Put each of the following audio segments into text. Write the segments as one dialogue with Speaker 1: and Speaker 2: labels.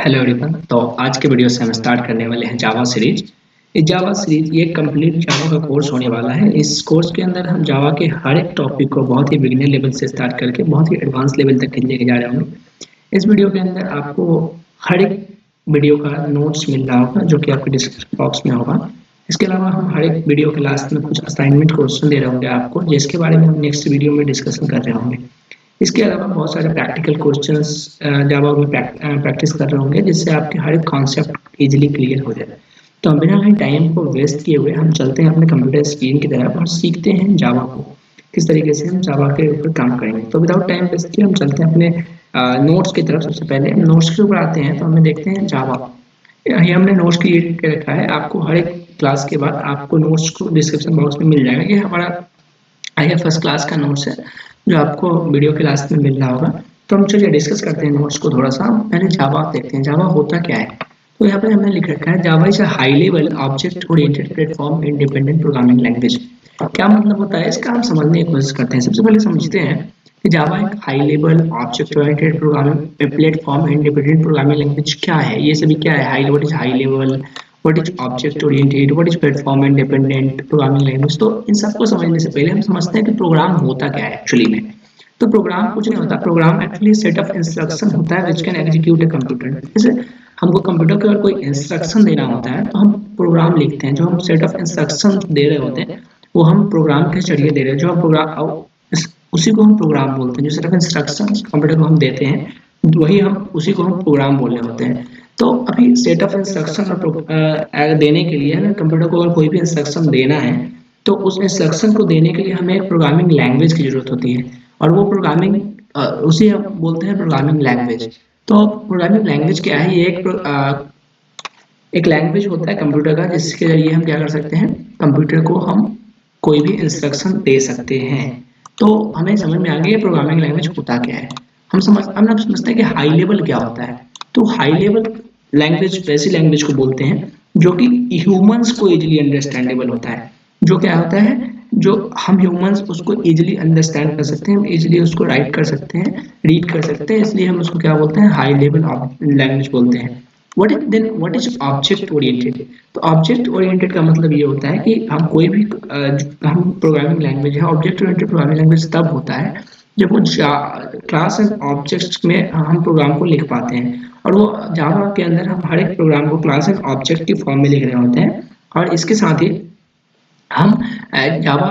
Speaker 1: Hello everyone. तो आज के वीडियो से हम स्टार्ट करने वाले हैं जावा सीरीज। ये कंप्लीट जावा का कोर्स होने वाला है। इस कोर्स के अंदर हम जावा के हर एक टॉपिक को बहुत ही बिगिनर लेवल से स्टार्ट करके बहुत ही एडवांस लेवल तक लेके जा रहे होंगे। इस वीडियो के अंदर आपको हर एक वीडियो का नोट्स मिल रहा होगा जो कि आपके डिस्क्रिप्शन बॉक्स में होगा। इसके अलावा हम हर एक वीडियो के लास्ट में कुछ असाइनमेंट क्वेश्चन दे रहे होंगे आपको, जिसके बारे में हम नेक्स्ट वीडियो में डिस्कशन कर रहे होंगे। इसके अलावा बहुत सारे प्रैक्टिकल क्वेश्चंस जावा में प्रैक्टिस कर रहे होंगे, जिससे आपके हर एक कॉन्सेप्ट इजीली क्लियर हो जाए। तो हम बिना कहीं टाइम को वेस्ट किए हुए हम चलते हैं अपने कंप्यूटर स्क्रीन की तरफ और सीखते हैं जावा को किस तरीके से हम जावा के ऊपर काम करेंगे। तो विदाउट टाइम वेस्ट किए हम चलते हैं अपने नोट्स की तरफ। सबसे पहले हम नोट्स के ऊपर आते हैं तो हमें देखते हैं जावा। ये हमने नोट्स क्रिएट कर रखा है। आपको हर एक क्लास के बाद आपको नोट्स को डिस्क्रिप्शन बॉक्स में मिल जाएगा। ये हमारा आइए फर्स्ट क्लास का नोट्स है जो आपको वीडियो के लास्ट में मिल रहा होगा। तो हम चलिए डिस्कस करते हैं नोट्स को थोड़ा सा। पहले जावा देखते हैं, जावा होता क्या है। तो यहाँ पे हमने लिख रखा है Java is a high level object oriented platform independent programming language. क्या मतलब होता है इसका, हम समझने की कोशिश करते हैं। सबसे पहले समझते हैं कि जावा एक high level object oriented programming platform independent programming language क्या है। ये सभी क्या है, high what is high level, what is object oriented, what is platform independent programming language. तो इन सबको समझने से पहले हम समझते हैं कि प्रोग्राम होता क्या है एक्चुअली में। तो प्रोग्राम कुछ नहीं होता। Program actually set of instruction होता है which can execute a computer. जैसे हमको कंप्यूटर के अगर कोई इंस्ट्रक्शन देना होता है तो हम प्रोग्राम लिखते हैं। जो हम सेट ऑफ इंस्ट्रक्शन दे रहे होते हैं वो हम प्रोग्राम के जरिए दे रहे हैं। जो हम प्रोग्राम उसी को हम प्रोग्राम बोलते हैं। जो सेट ऑफ इंस्ट्रक्शन कंप्यूटर को हम देते हैं वही हम उसी को हम प्रोग्राम बोल रहे होते हैं। तो अभी सेट ऑफ इंस्ट्रक्शन देने के लिए ना, कंप्यूटर को अगर कोई भी इंस्ट्रक्शन देना है तो उस इंस्ट्रक्शन को देने के लिए हमें एक प्रोग्रामिंग लैंग्वेज की जरूरत होती है। और वो प्रोग्रामिंग उसे हम बोलते हैं प्रोग्रामिंग लैंग्वेज। तो प्रोग्रामिंग लैंग्वेज क्या है, ये एक लैंग्वेज होता है कंप्यूटर का, जिसके जरिए हम क्या कर सकते हैं, कंप्यूटर को हम कोई भी इंस्ट्रक्शन दे सकते हैं। तो हमें समझ में आ गया प्रोग्रामिंग लैंग्वेज होता क्या है। हम लोग समझते हैं कि हाई लेवल क्या होता है। तो हाई लेवल लैंग्वेज वैसी लैंग्वेज को बोलते हैं जो कि ह्यूमंस को इजीली अंडरस्टैंडेबल होता है। जो क्या होता है, जो हम ह्यूमंस उसको इजीली अंडरस्टैंड कर सकते हैं, हम इजीली उसको राइट कर सकते हैं, रीड कर सकते हैं, इसलिए हम उसको क्या बोलते हैं, हाई लेवल लैंग्वेज बोलते हैं। What is object oriented. तो ऑब्जेक्ट ओरिएंटेड का मतलब ये होता है कि हम कोई भी हम प्रोग्रामिंग लैंग्वेज है, ऑब्जेक्ट ओरिएंटेड प्रोग्रामिंग लैंग्वेज तब होता है जब वो क्लास एंड ऑब्जेक्ट्स में हम प्रोग्राम को लिख पाते हैं। और वो जावा के अंदर हम हर एक प्रोग्राम को क्लास एंड ऑब्जेक्ट की फॉर्म में लिख रहे होते हैं। और इसके साथ ही हम जावा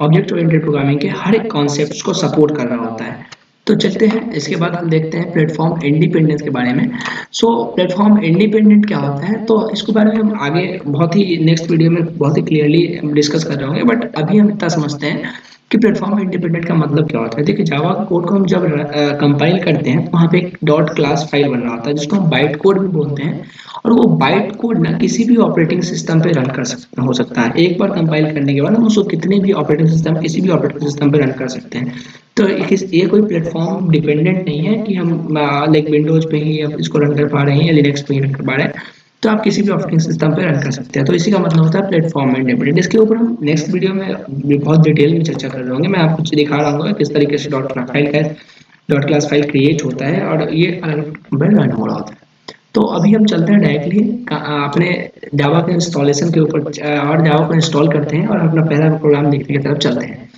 Speaker 1: ऑब्जेक्ट ओरिएंटेड प्रोग्रामिंग के हर एक कॉन्सेप्ट को सपोर्ट कर रहा होता है। तो चलते हैं, इसके बाद हम देखते हैं प्लेटफॉर्म इंडिपेंडेंस के बारे में। सो प्लेटफॉर्म इंडिपेंडेंट क्या होता है, तो इसके बारे में हम आगे बहुत ही नेक्स्ट वीडियो में बहुत ही क्लियरली डिस्कस कर रहे होंगे। बट अभी हम इतना समझते हैं कि प्लेटफॉर्म इंडिपेंडेंट का मतलब क्या होता है। देखिए जावा कोड को हम जब कंपाइल करते हैं तो वहाँ पे एक डॉट क्लास फाइल बन रहा होता है जिसको हम बाइट कोड भी बोलते हैं। और वो बाइट कोड ना किसी भी ऑपरेटिंग सिस्टम पे रन हो सकता है। एक बार कंपाइल करने के बाद हम उसको कितने भी ऑपरेटिंग सिस्टम, किसी भी ऑपरेटिंग सिस्टम पे रन कर सकते हैं। तो ये कोई प्लेटफॉर्म डिपेंडेंट नहीं है कि हम लाइक विंडोज पे ही इसको रन कर पा रहे हैं या लिनक्स पे ही रन कर पा रहे हैं। तो आप किसी भी ऑपरेटिंग सिस्टम पे रन कर सकते हैं। तो इसी का मतलब होता है प्लेटफॉर्म इंडिपेंडेंट। इसके ऊपर हम नेक्स्ट वीडियो में बहुत डिटेल में चर्चा कर रहे होंगे। मैं आपको दिखा रहा हूँ किस तरीके से डॉट क्लास फाइल क्रिएट होता है और ये रन हो रहा होता है। तो अभी हम चलते हैं डायरेक्टली अपने जावा के इंस्टॉलेशन के ऊपर और जावा को इंस्टॉल करते हैं और अपना पहला प्रोग्राम लिखने की तरफ चलते हैं।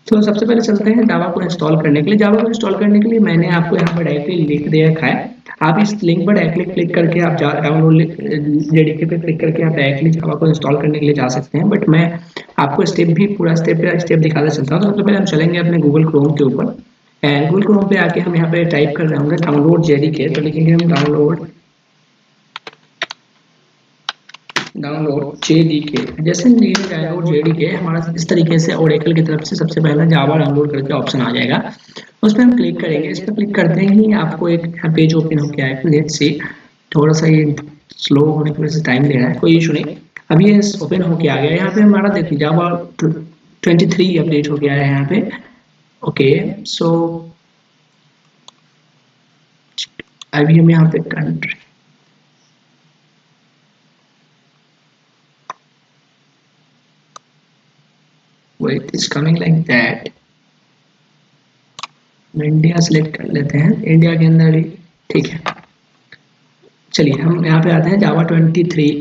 Speaker 1: तो सबसे पहले चलते हैं जावा को इंस्टॉल करने के लिए। जावा को इंस्टॉल करने के लिए मैंने आपको यहाँ पर डायरेक्टली लिंक दे रखा है। आप इस लिंक पर डायरेक्टली क्लिक करके आप डाउनलोड जेडीके पे क्लिक करके आप डायरेक्टली जावा को इंस्टॉल करने के लिए जा सकते हैं। बट मैं आपको स्टेप भी पूरा स्टेप बाय स्टेप दिखाता चलता हूँ। तो सबसे पहले हम चलेंगे अपने गूगल क्रोम के ऊपर। एंड गूगल क्रोम पे आके हम यहाँ पे टाइप कर रहे होंगे डाउनलोड जेडीके। तो लिखेंगे हम डाउनलोड जेडीके। जैसे डाउनलोड जेडीके हमारा इस तरीके से ओरेकल की तरफ से सबसे पहला जावा डाउनलोड करके ऑप्शन आ जाएगा। उस पर हम क्लिक करेंगे। इस पर क्लिक करते ही आपको एक पेज ओपन होकर आएगा। लेट्स सी, थोड़ा सा ये स्लो होने की वजह से टाइम ले रहा है, कोई इशू नहीं। अभी ये ओपन होके आ गया। यहाँ पे हमारा देखिए जावा 23 अपडेट हो गया है यहाँ पे। ओके, सो अभी हम यहाँ पे country Wait, it's coming like that. India select कर लेते हैं, इंडिया के अंदर ही ठीक है। चलिए हम यहाँ पे आते हैं जावा 23,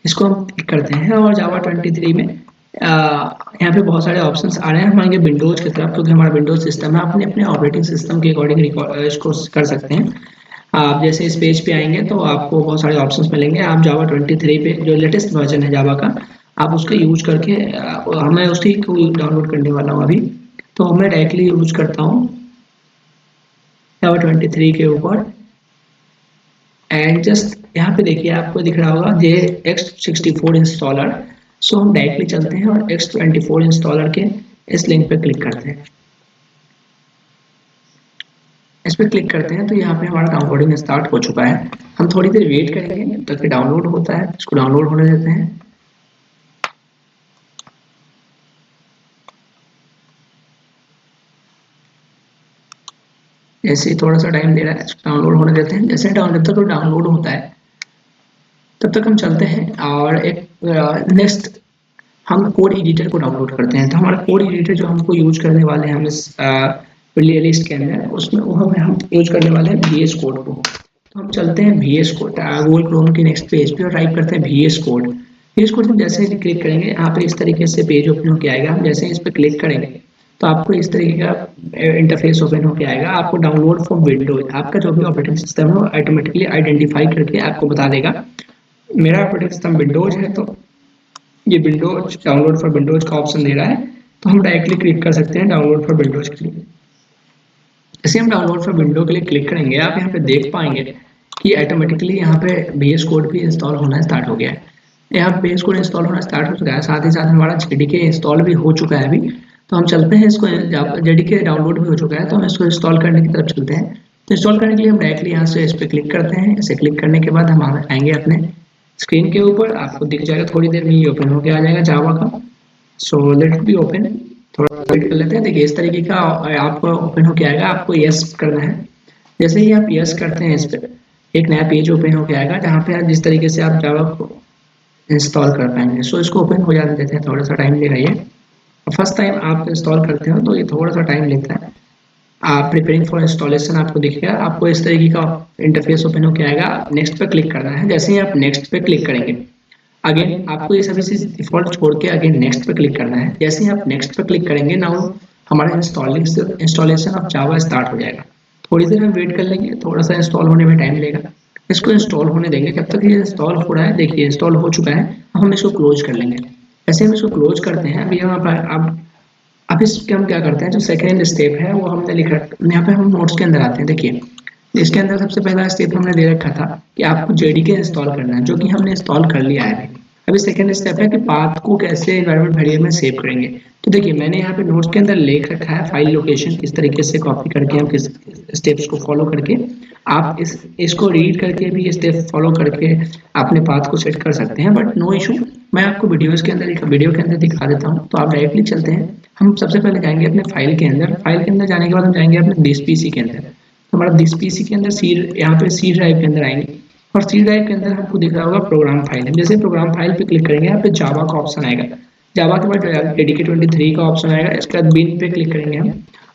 Speaker 1: इसको हम क्लिक करते हैं और जावा 23 में यहाँ पे बहुत सारे ऑप्शंस आ रहे हैं। हम आएंगे विंडोज की तरफ, क्योंकि हमारा विंडोज सिस्टम है, अपने अपने ऑपरेटिंग सिस्टम के अकॉर्डिंग इसको कर सकते हैं। आप जैसे इस पेज पे आएंगे तो आपको बहुत सारे ऑप्शंस मिलेंगे। आप जावा 23 पे जो लेटेस्ट वर्जन है जावा का, आप उसका यूज करके मैं उसी को डाउनलोड करने वाला हूँ अभी। तो मैं डायरेक्टली यूज करता हूँ जावा 23 के ऊपर। एंड जस्ट यहाँ पे देखिए आपको दिख रहा होगा JX64 इंस्टॉलर। सो हम डायरेक्टली चलते हैं और X24 इंस्टॉलर के इस लिंक पे क्लिक करते हैं। इस पर क्लिक करते हैं तो यहाँ पे हमारा डाउनलोडिंग स्टार्ट हो चुका है। हम थोड़ी देर वेट करेंगे जब तक डाउनलोड होता है, इसको डाउनलोड होने देते हैं। जैसे ही थोड़ा सा टाइम दे रहा है, इसको डाउनलोड होने देते हैं। जैसे डाउनलोड होता है तब तक हम चलते हैं और एक नेक्स्ट हम कोड एडिटर को डाउनलोड करते हैं। तो हमारा कोड एडिटर जो हमको यूज करने वाले हैं हम इस प्लेलिस्ट के अंदर, उसमें वो हम यूज करने वाले हैं VS कोड को। तो हम चलते हैं VS कोड गूगल क्रोम के नेक्स्ट पेज पे और टाइप करते हैं VS कोड। VS कोड में जैसे ही क्लिक करेंगे यहाँ पे इस तरीके से पेज ओपन होकर आएगा। हम जैसे इस पर क्लिक करेंगे तो आपको इस तरीके का इंटरफेस ओपन होकर आएगा। आपको डाउनलोड फॉर विंडोज, आपका जो भी ऑपरेटिंग सिस्टम है वो ऑटोमेटिकली आइडेंटिफाई करके आपको बता देगा। मेरा ऑपरेटिंग सिस्टम विंडोज है तो ये विंडोज डाउनलोड फॉर विंडोज का ऑप्शन दे रहा है, तो हम डायरेक्टली क्लिक कर सकते हैं डाउनलोड फॉर विंडोज के लिए। जैसे हम डाउनलोड फॉर विंडो के लिए क्लिक करेंगे, आप यहाँ पे देख पाएंगे कि ऑटोमेटिकली यहाँ पे VS कोड भी इंस्टॉल होना स्टार्ट हो गया है। यहाँ VS कोड इंस्टॉल होना स्टार्ट हो चुका है, साथ ही साथ हमारा JDK इंस्टॉल भी हो चुका है अभी। तो हम चलते हैं इसको, JDK डाउनलोड भी हो चुका है तो हम इसको इंस्टॉल करने की तरफ चलते हैं। तो इंस्टॉल करने के लिए हम डायरेक्टली यहाँ से इस पर क्लिक करते हैं। इसे क्लिक करने के बाद हम आएंगे अपने स्क्रीन के ऊपर, आपको दिख जाएगा थोड़ी देर में ये ओपन होके आ जाएगा जावा का। सो लेट बी ओपन, थोड़ा वेट कर लेते हैं। देखिए इस तरीके का आपको ओपन होके आएगा, आपको यस करना है। जैसे ही आप यस करते हैं इस पर एक नया पेज ओपन होके आएगा जहाँ पे जिस तरीके से आप जावा को इंस्टॉल कर पाएंगे। सो इसको ओपन हो जाने देते हैं, थोड़ा सा टाइम लेगा ये। फर्स्ट टाइम आप इंस्टॉल करते हो तो ये थोड़ा सा टाइम लेता है। आप प्रिपेयरिंग फॉर इंस्टॉलेशन आपको दिखेगा, आपको इस तरीके का इंटरफेस ओपन होकर आएगा। नेक्स्ट पे क्लिक करना है। जैसे ही आप नेक्स्ट पे क्लिक करेंगे, अगेन आपको ये सभी चीज डिफॉल्ट छोड़ के अगेन नेक्स्ट पे क्लिक करना है। जैसे ही आप नेक्स्ट पे क्लिक करेंगे नाउ हमारा इंस्टॉलेशन ऑफ जावा स्टार्ट हो जाएगा। थोड़ी देर हम वेट कर लेंगे, थोड़ा सा इंस्टॉल होने में टाइम लेगा। इसको इंस्टॉल होने देंगे, जब तक ये इंस्टॉल हो रहा है। देखिए इंस्टॉल हो चुका है, अब हम इसको क्लोज कर लेंगे। ऐसे हम इसको क्लोज करते हैं। अभी हम अब इसके हम क्या करते हैं, जो सेकेंड स्टेप है वो हमने लिखा, यहाँ पे हम नोट्स के अंदर आते हैं। देखिए इसके अंदर सबसे पहला स्टेप हमने दे रखा था कि आपको JDK इंस्टॉल करना है, जो कि हमने इंस्टॉल कर लिया है। अभी सेकेंड स्टेप है कि पाथ को कैसे एनवायरनमेंट वेरिएबल में सेव करेंगे। तो देखिए मैंने यहाँ पे नोट्स के अंदर लिख रखा है फाइल लोकेशन, किस तरीके से कॉपी करके हम किस स्टेप्स को फॉलो करके आप इसको रीड करके भी स्टेप फॉलो करके अपने पाथ को सेट कर सकते हैं। बट नो इशू, मैं आपको वीडियो के अंदर दिखा देता हूँ। तो आप डायरेक्टली चलते हैं। हम सबसे पहले जाएंगे अपने फाइल के अंदर। फाइल के अंदर जाने के बाद हम जाएंगे अपने दिस PC के अंदर। हमारा दिस PC के अंदर यहाँ पे C ड्राइव के अंदर आएंगे और C ड्राइव के अंदर हमको दिख रहा होगा प्रोग्राम फाइल। जैसे प्रोग्राम फाइल पे क्लिक करेंगे, यहाँ पे जावा का ऑप्शन आएगा। जावा के बाद JDK 23 का ऑप्शन आएगा। इसके बाद बिन पे क्लिक करेंगे हम,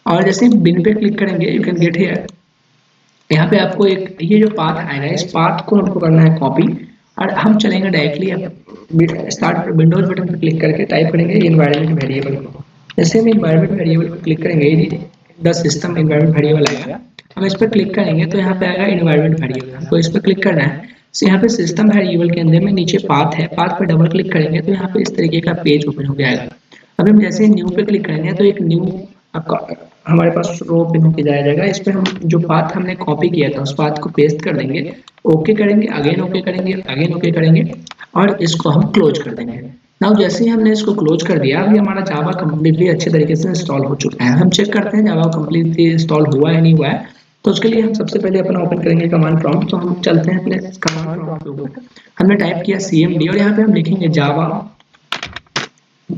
Speaker 1: और जैसे बिन पे क्लिक करेंगे यू कैन गेट हियर। यहाँ पे आपको एक ये जो पाथ आएगा, इस पाथ को हमको करना है कॉपी, और हम चलेंगे डायरेक्टली स्टार्ट विंडोज बटन पर क्लिक करके टाइप करेंगे एनवायरनमेंट वेरिएबल को। जैसे हम एनवायरनमेंट वेरिएबल को क्लिक करेंगे, द सिस्टम एनवायरनमेंट वेरिएबल आएगा। हम इस पर क्लिक करेंगे तो यहाँ पे आएगा एनवायरनमेंट वेरिएबल, तो इस पर क्लिक करना है। तो यहाँ पे सिस्टम वेरिएबल के अंदर में नीचे पाथ है, पाथ पर डबल क्लिक करेंगे तो यहाँ पे इस तरीके का पेज ओपन हो जाएगा। अभी हम जैसे न्यू पे क्लिक करेंगे तो एक न्यू आपका हमारे पास रो ओपन होकर जाएगा। इस पर हम जो पाथ हमने कॉपी किया था उस पाथ को पेस्ट कर देंगे, ओके करेंगे, अगेन ओके करेंगे, अगेन ओके करेंगे, और इसको हम क्लोज कर देंगे। नाउ जैसे ही हमने इसको क्लोज कर दिया, अभी हमारा जावा कंप्लीटली अच्छे तरीके से इंस्टॉल हो चुका है। हम चेक करते हैं जावा कंप्लीटली इंस्टॉल हुआ है नहीं हुआ है। तो उसके लिए हम सबसे पहले अपना ओपन करेंगे कमांड प्रॉम्प्ट। तो हम चलते हैं अपने कमांड प्रॉम्प्ट के ऊपर। हमने टाइप किया CMD और यहाँ पे हम लिखेंगे जावा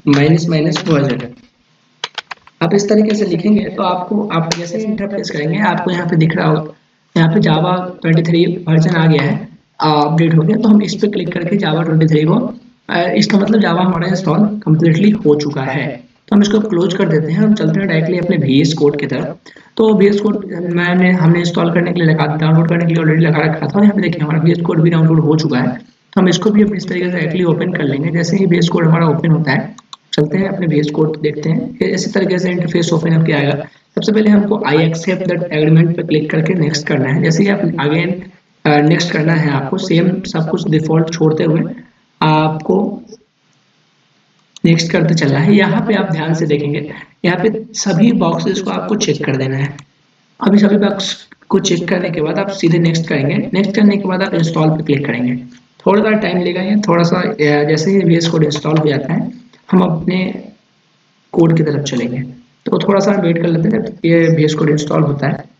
Speaker 1: -वर्जन। आप इस तरीके से लिखेंगे तो आपको आप जैसे ही इंटरफेस करेंगे आपको यहाँ पे दिख रहा होगा, यहाँ पे जावा 23 वर्जन आ गया है, अपडेट हो गया। तो हम इस पर क्लिक करके जावा 23 को इसका मतलब जावा हमारा इंस्टॉल कम्प्लीटली हो चुका है। तो हम इसको क्लोज कर देते हैं। हम चलते हैं डायरेक्टली अपने VS कोड की तरफ। तो VS कोड हमने इंस्टॉल करने के लिए लगा, डाउनलोड करने के लिए ऑलरेडी लगा रखा था, और यहाँ पे देखिए हमारा VS कोड भी डाउनलोड हो चुका है। तो हम इसको भी इस तरीके से डायरेक्टली ओपन कर लेंगे। जैसे ही VS कोड हमारा ओपन होता है, चलते हैं अपने VS कोड देखते हैं। इसी तरीके से इंटरफेस ओपन अप आएगा। सबसे पहले हमको आई एक्सेप्ट दैट एग्रीमेंट पे क्लिक करके नेक्स्ट करना है। जैसे ही आप अगेन नेक्स्ट करना है, आपको सेम सब कुछ डिफॉल्ट छोड़ते हुए आपको नेक्स्ट करते चलना है। यहाँ पे आप ध्यान से देखेंगे, यहाँ पे सभी बॉक्सेस को आपको चेक कर देना है। अभी सभी बॉक्स को चेक करने के बाद आप सीधे नेक्स्ट करेंगे। नेक्स्ट करने के बाद आप इंस्टॉल पे क्लिक करेंगे। थोड़ा सा टाइम लेगा ये, थोड़ा सा जैसे ही VS कोड इंस्टॉल हो जाता है, हम अपने कोड की तरफ चलेंगे। तो थोड़ा सा वेट कर लेते हैं जब ये VS कोड इंस्टॉल होता है।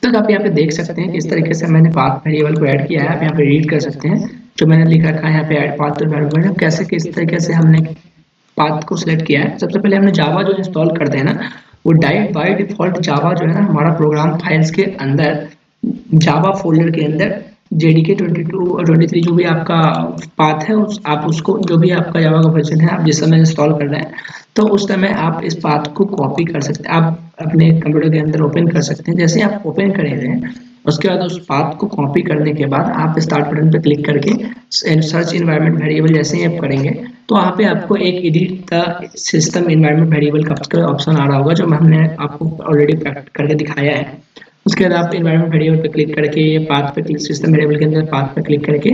Speaker 1: तक आप यहाँ पे देख सकते हैं कि इस तरीके से मैंने पाथ वेरिएबल को ऐड किया है। आप यहाँ पे रीड कर सकते हैं जो मैंने लिख रखा है यहाँ पे, ऐड पाथ वेरिएबल। कैसे किस तरीके से हमने पाथ को सिलेक्ट किया है। सबसे पहले हमने जावा जो इंस्टॉल करते हैं ना, वो बाय डिफॉल्ट जावा जो है ना, हमारा प्रोग्राम फाइल्स के अंदर जावा फोल्डर के अंदर JDK 22 और 23 जो भी आपका पाथ है, आप उसको, जो भी आपका जावा का वर्जन है, आप जिस समय इंस्टॉल कर रहे हैं, तो उस समय आप इस पाथ को कॉपी कर सकते हैं। आप अपने कंप्यूटर के अंदर ओपन कर सकते हैं। जैसे आप ओपन करेंगे, उसके बाद उस पाथ को कॉपी करने के बाद आप स्टार्ट बटन पर क्लिक करके सर्च इन्वायरमेंट वेरिएबल जैसे ही आप करेंगे, तो वहाँ पे आपको एक edit the system environment variable का ऑप्शन आ रहा होगा, जो हमने आपको ऑलरेडी प्रैक्टिस करके दिखाया है। उसके बाद आप इन्वायरमेंट वेरिएबल पे क्लिक करके ये पाथ पे क्लिक, सिस्टम वेरिएबल के अंदर पाथ पे क्लिक करके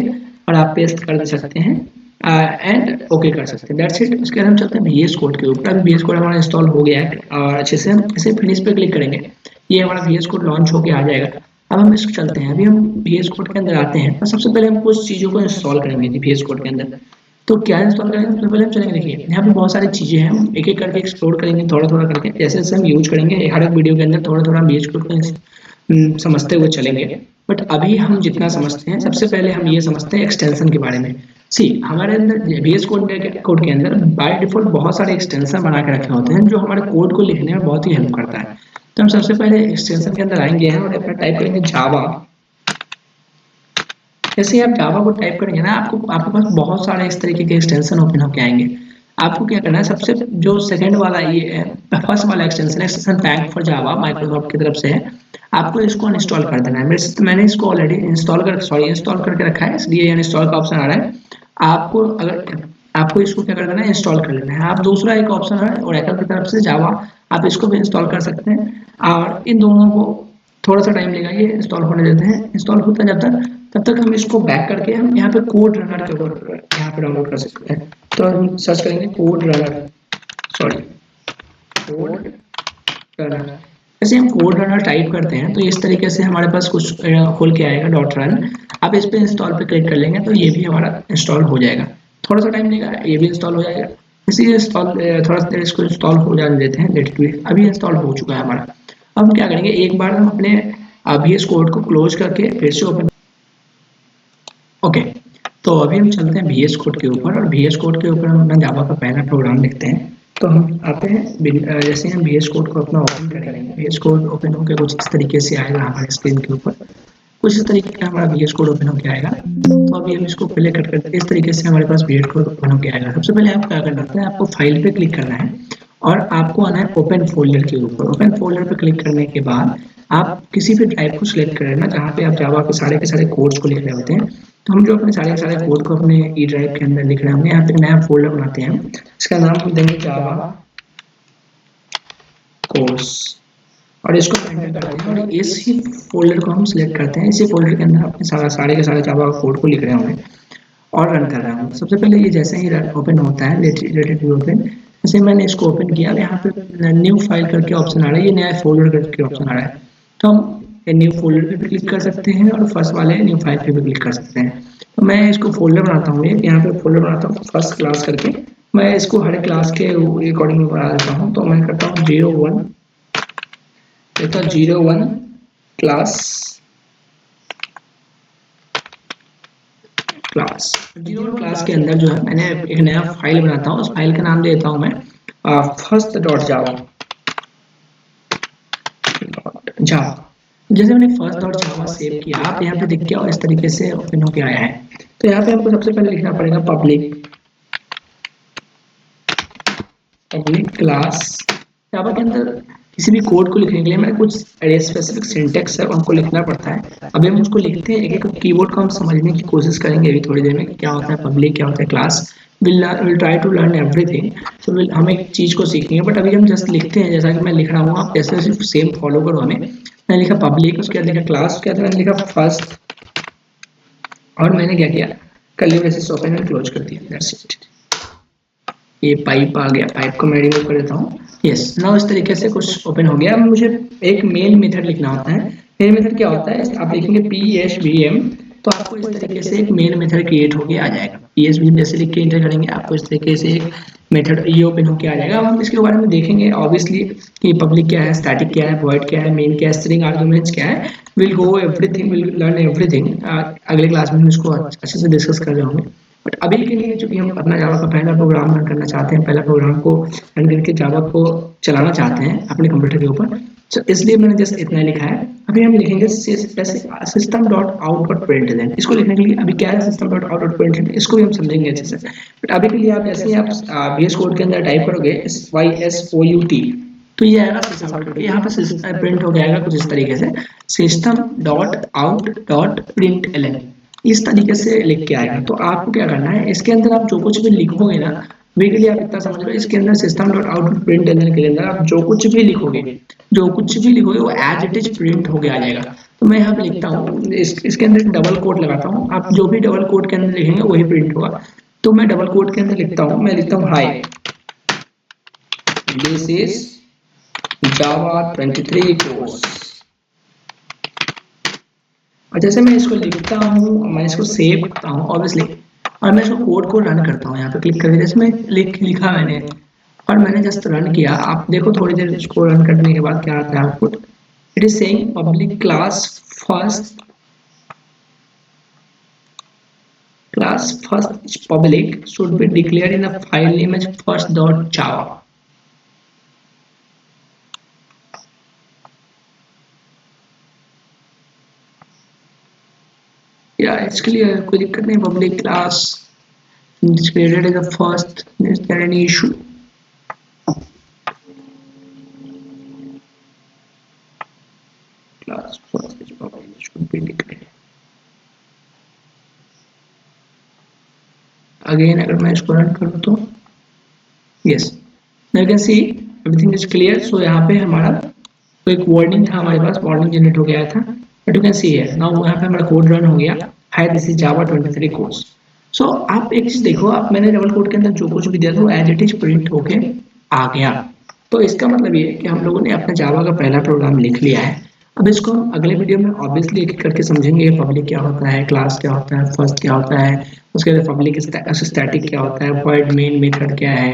Speaker 1: और आप पेस्ट कर सकते हैं एंड ओके कर सकते हैं। That's it. उसके बाद हम चलते हैं VS कोड के ऊपर। अभी VS कोड हमारा इंस्टॉल हो गया है और अच्छे से हम इसे फिनिश पे क्लिक करेंगे, ये हमारा VS कोड लॉन्च होकर आ जाएगा। अब हम इसको चलते हैं, अभी हम VS कोड के अंदर आते हैं और सबसे पहले हम कुछ चीज़ों को इंस्टॉल करेंगे VS कोड के अंदर। तो क्या इंस्टॉल करेंगे, सबसे पहले हम चलेंगे, देखिए यहाँ पे बहुत सारी चीज़ें हैं, हम एक एक करके एक्सप्लोर करेंगे थोड़ा थोड़ा करके, जैसे जैसे हम यूज करेंगे हर एक वीडियो के अंदर थोड़ा थोड़ा VS कोड को समझते हुए चलेंगे। बट अभी हम जितना समझते हैं, सबसे पहले हम ये समझते हैं एक्सटेंशन के बारे में। सी हमारे अंदर VS कोड के अंदर बाय डिफॉल्ट बहुत सारे एक्सटेंशन बना के रखे होते हैं, जो हमारे कोड को लिखने में बहुत ही हेल्प करता है। तो हम सबसे पहले एक्सटेंशन के अंदर आएंगे हैं और अपना टाइप करेंगे जावा। जैसे ही आप जावा को टाइप करेंगे ना, आपके पास बहुत सारे इस तरीके के एक्सटेंशन ओपन होकर आएंगे। आपको क्या करना है, सबसे जो सेकंड वाला ये फर्स्ट वाला extension pack for Java Microsoft की तरफ से है, आपको इसको अनइंस्टॉल कर देना है। मैंने इसको ऑलरेडी इंस्टॉल करके रखा है, इसलिए इंस्टॉल का ऑप्शन आ रहा है। आपको इसको क्या कर देना है, इंस्टॉल कर लेना है। आप दूसरा एक ऑप्शन है ओरेकल की तरफ से जावा, आप इसको भी इंस्टॉल कर सकते हैं। और इन दोनों को थोड़ा सा टाइम लेगा, ये इंस्टॉल होने देते हैं। इंस्टॉल होता है जब तक, तब तक हम इसको बैक करके हम यहाँ पे कोड रनर के यहाँ पे डाउनलोड कर सकते हैं। तो हम सर्च करेंगे कोड रनर, जैसे हम कोड रनर टाइप करते हैं तो इस तरीके से हमारे पास कुछ खोल के आएगा .run। अब इस पे इंस्टॉल पे क्लिक कर लेंगे तो ये भी हमारा इंस्टॉल हो जाएगा। थोड़ा सा टाइम लेगा, ये भी इंस्टॉल हो जाएगा। इसीलिए थोड़ा सा देर इसको इंस्टॉल हो जाने देते हैं, लेट इट बी। अभी इंस्टॉल हो चुका है हमारा। अब हम क्या करेंगे, एक बार हम अपने VS कोड को क्लोज करके फिर से ओपन। ओके, तो अभी हम चलते हैं VS कोड के ऊपर, और VS कोड के ऊपर हम अपना जावा का पहला प्रोग्राम लिखते हैं। तो हम आते हैं, जैसे हम VS कोड को अपना ओपन करेंगे, VS कोड ओपन होकर कुछ इस तरीके से आएगा हमारे स्क्रीन के ऊपर। कुछ इस तरीके का हमारा VS कोड ओपन होकर आएगा। तो अभी हम इसको पहले कट करते हैं, इस तरीके से हमारे पास VS कोड ओपन होकर आएगा। सबसे पहले आप क्या करना है, आपको फाइल पे क्लिक करना है और आपको आना है ओपन फोल्डर के ऊपर। ओपन फोल्डर पे क्लिक करने के बाद आप किसी भी ड्राइव को सिलेक्ट कर लेना जहाँ पे आप जावा के सारे कोड्स को लिख रहे होते हैं। तो हम जो अपने सारे कोड को अपने ई ड्राइव के अंदर लिख रहे होंगे, यहाँ पे नया फोल्डर बनाते हैं। इसका नाम हम देंगे जावा कोर्स, और इसको एंटर करते हैं और इसी फोल्डर को हम सिलेक्ट करते हैं। इसी फोल्डर के अंदर अपने सारे के सारे जावा कोड को लिख रहे होंगे और रन कर रहा हूँ। सबसे पहले ये जैसे ही ओपन होता है, लेट इट बी ओपन, जैसे मैंने इसको ओपन किया, यहाँ पे न्यू फाइल करके ऑप्शन आ रहा है, ये नया फोल्डर करके ऑप्शन आ रहा है। तो हम न्यू फोल्डर पे भी क्लिक कर सकते हैं और फर्स्ट वाले न्यू फाइल पे भी क्लिक कर सकते हैं। तो मैं इसको फोल्डर बनाता हूँ, यहाँ पे फोल्डर बनाता हूँ फर्स्ट क्लास करके। मैं इसको हर क्लास के अकॉर्डिंग बना देता हूँ। तो मैं करता हूँ 01 क्लास 01 क्लास के अंदर जो है मैंने एक नया फाइल बनाता हूँ। उस फाइल का नाम देता हूँ मैं फर्स्ट डॉट जावा। जैसे मैंने फर्स्ट डॉट जावा सेव किया, आप यहाँ पे देख के और इस तरीके से ओपन होके आया है। तो यहाँ पे हमको सबसे पहले लिखना पड़ेगा पब्लिक पब्लिक क्लास जावा के अंदर किसी भी कोड को लिखने के लिए हमें कुछ स्पेसिफिक सिंटेक्स है उनको लिखना पड़ता है। अभी हम उसको लिखते हैं, एक एक कीवर्ड को हम समझने की कोशिश करेंगे अभी थोड़ी देर में कि क्या होता है पब्लिक, क्या होता है class. Will try to learn everything. So will हम एक चीज़ को सीखेंगे, बट अभी हम जस्ट लिखते हैं जैसा कि मैं लिख रहा हूँ, आप जैसे सिर्फ सेम फॉलो करो हमें। मैंने लिखा पब्लिक, उसके बाद लिखा क्लास, उसके बाद मैंने लिखा फर्स्ट, और मैंने क्या किया, curly braces open and close कर दिया, दैट्स इट। ये पाइप आ गया, पाइप को मैं रिमूव कर देता हूँ। यस, नाउ इस तरीके से कुछ ओपन हो गया। अब मुझे एक मेन मेथड लिखना होता है। मेन मेथड क्या होता है, आप लिखेंगे पी एस वी एम, तो आपको इस तरीके से एक मेन मेथड क्रिएट होके आ जाएगा। पी एस वी एम जैसे लिख के इंटर करेंगे, आपको इस तरीके से एक मेथड ये ओपन होके आ जाएगा। अब हम इसके बारे में देखेंगे ऑब्वियसली कि पब्लिक क्या है, स्टैटिक क्या है, वॉइड क्या है, मेन क्या है, स्ट्रिंग आर्गुमेंट्स क्या है। Will go everything, will learn everything. अगले क्लास में हम इसको अच्छे से डिस्कस कर रहे होंगे। बट अभी के लिए चूंकि हम अपना जावा का पहला प्रोग्राम रन करना चाहते हैं, पहला प्रोग्राम को रन करके जावा को चलाना चाहते हैं अपने कंप्यूटर के ऊपर, तो इसलिए मैंने जस्ट इतना लिखा है। अभी हम लिखेंगे system dot out dot println. इसको लिखने के लिए अभी क्या है, system dot out dot println, इसको भी हम समझेंगे अच्छे से। बट अभी के लिए आप जैसे ही आप VS कोड के अंदर टाइप करोगे SYSOUT, तो ये आएगा सिस्टम आउट। यहाँ पे प्रिंट हो जाएगा कुछ इस तरीके से, system dot out dot print L, इस तरीके से लिख के आएगा। तो आपको क्या करना है, इसके अंदर आप जो कुछ भी लिखोगे ना, वे के लिए आप इतना समझ लो, इसके अंदर system dot out dot print L के अंदर आप जो कुछ भी लिखोगे, जो कुछ भी लिखोगे वो एज इट इज प्रिंट होके आ जाएगा। तो मैं यहाँ पे लिखता हूँ, इसके अंदर डबल कोट लगाता हूँ, आप जो भी डबल कोट के अंदर लिखेंगे वही प्रिंट होगा। तो मैं डबल कोट के अंदर लिखता हूँ, मैं लिखता हूँ high, this is Java 23 course. और जैसे मैं इसको लिखता हूँ, मैं इसको सेव करता हूँ ऑब्वियसली, और मैं इसको कोड को रन करता हूँ यहाँ पे क्लिक करके, जैसे मैं लिखा मैंने और मैंने जस्ट रन किया। आप देखो थोड़ी देर इसको रन करने के बाद क्या आता है output. It is saying public class first public should be declared in a file name as first.java. Yeah, it's clear, कोई दिक्कत नहीं। public class is created as a first, is there any issue? Class first is public should be declared. Again अगर मैं इसको run करूँ तो yes, you can see everything is clear. So यहाँ पे हमारा तो एक वार्निंग था, हमारे पास वार्निंग जनरेट हो गया था, बट यू कैन सी है नाउ यहाँ पे हमारा कोड रन हो गया। Hi this is Java 23 course. So आप एक चीज देखो, आप मैंने डबल कोड के अंदर जो कुछ भी दिया था वो एज इट इज प्रिंट होके आ गया। तो इसका मतलब ये है कि हम लोगों ने अपना जावा का पहला प्रोग्राम लिख लिया है। अब इसको हम अगले वीडियो में ऑब्वियसली एक एक करके समझेंगे, पब्लिक क्या होता है, क्लास क्या होता है, फर्स्ट क्या होता है, उसके बाद पब्लिक स्टैटिक क्या होता है, वॉइड मेन मेथड क्या है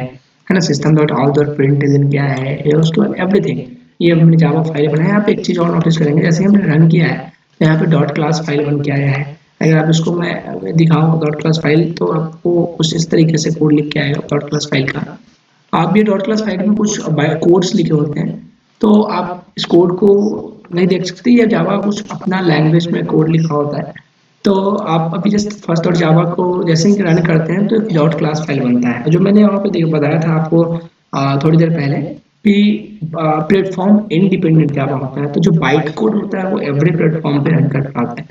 Speaker 1: ना, system dot out dot println क्या है, ये उसके बाद एवरीथिंग। ये हमने जावा फाइल बनाया। आप एक चीज़ और नोटिस करेंगे, जैसे हमने रन किया है तो यहाँ पे डॉट क्लास फाइल बन के आया है। अगर आप इसको मैं दिखाऊँ डॉट क्लास फाइल, तो आपको कुछ इस तरीके से कोड लिख के आएगा डॉट क्लास फाइल का। आप भी डॉट क्लास फाइल में कुछ कोड्स लिखे होते हैं, तो आप इस कोड को नहीं देख सकते, या जावा कुछ अपना लैंग्वेज में कोड लिखा होता है। तो आप अभी जस्ट फर्स्ट और जावा को जैसे ही रन करते हैं तो एक डॉट क्लास फाइल बनता है, जो मैंने वहाँ पे बताया था आपको थोड़ी देर पहले कि प्लेटफॉर्म इंडिपेंडेंट जावा होता है। तो जो बाइट कोड होता है वो एवरी प्लेटफॉर्म पे रन कर पाता है।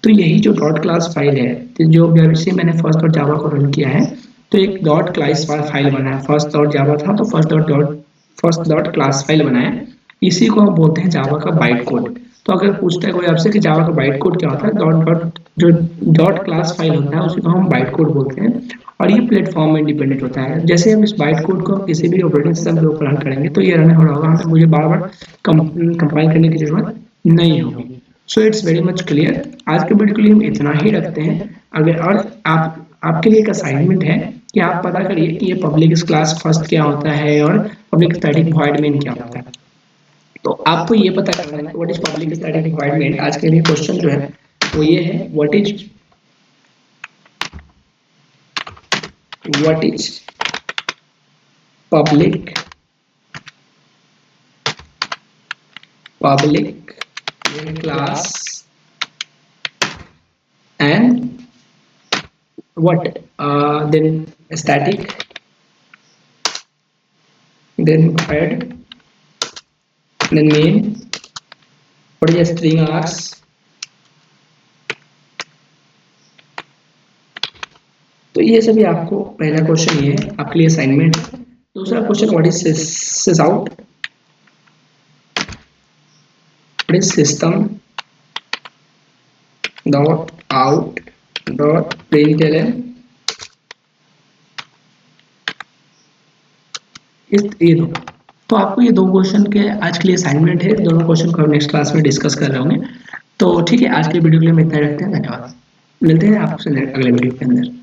Speaker 1: तो यही जो डॉट क्लास फाइल है, तो जो वैसे मैंने फर्स्ट और जावा को रन किया है, तो एक डॉट क्लास फाइल बना है। फर्स्ट डॉट जावा था तो फर्स्ट डॉट क्लास फाइल बनाया, इसी को हम बोलते हैं जावा का बाइट कोड। तो अगर पूछता है कोई आपसे कि जावा का बाइट कोड क्या होता है, डॉट डॉट जो डॉट क्लास फाइल होता है उसी को हम बाइट कोड बोलते हैं, और ये प्लेटफॉर्म में इंडिपेंडेंट होता है। जैसे हम इस बाइट कोड को किसी भी ऑपरेटिंग सिस्टम के ऊपर रन करेंगे तो ये रन हो रहा होगा, हमें मुझे बार बार कंपाइल करने की जरूरत नहीं होगी। So it's very much clear. आज के वीडियो के लिए हम इतना ही रखते हैं। अगर और आपके लिए एक असाइनमेंट है कि आप पता करिए कि ये पब्लिक क्लास फर्स्ट क्या होता है और पब्लिक स्टैटिक वॉइड मेन क्या होता है। तो आपको ये पता करना है what is public static void main. आज के लिए क्वेश्चन जो है वो ये है, what is public class and what then static then head, then main, what is string args, तो ये सभी आपको पहला क्वेश्चन ये है आपके लिए असाइनमेंट। दूसरा question what is sis out, what is system dot out dot println, ये दो। तो आपको ये दो क्वेश्चन के आज के लिए असाइनमेंट है, दोनों क्वेश्चन को हम नेक्स्ट क्लास में डिस्कस कर रहे होंगे। तो ठीक है, आज के वीडियो के लिए हम इतना रखते हैं, धन्यवाद। मिलते हैं आपसे अगले वीडियो के अंदर।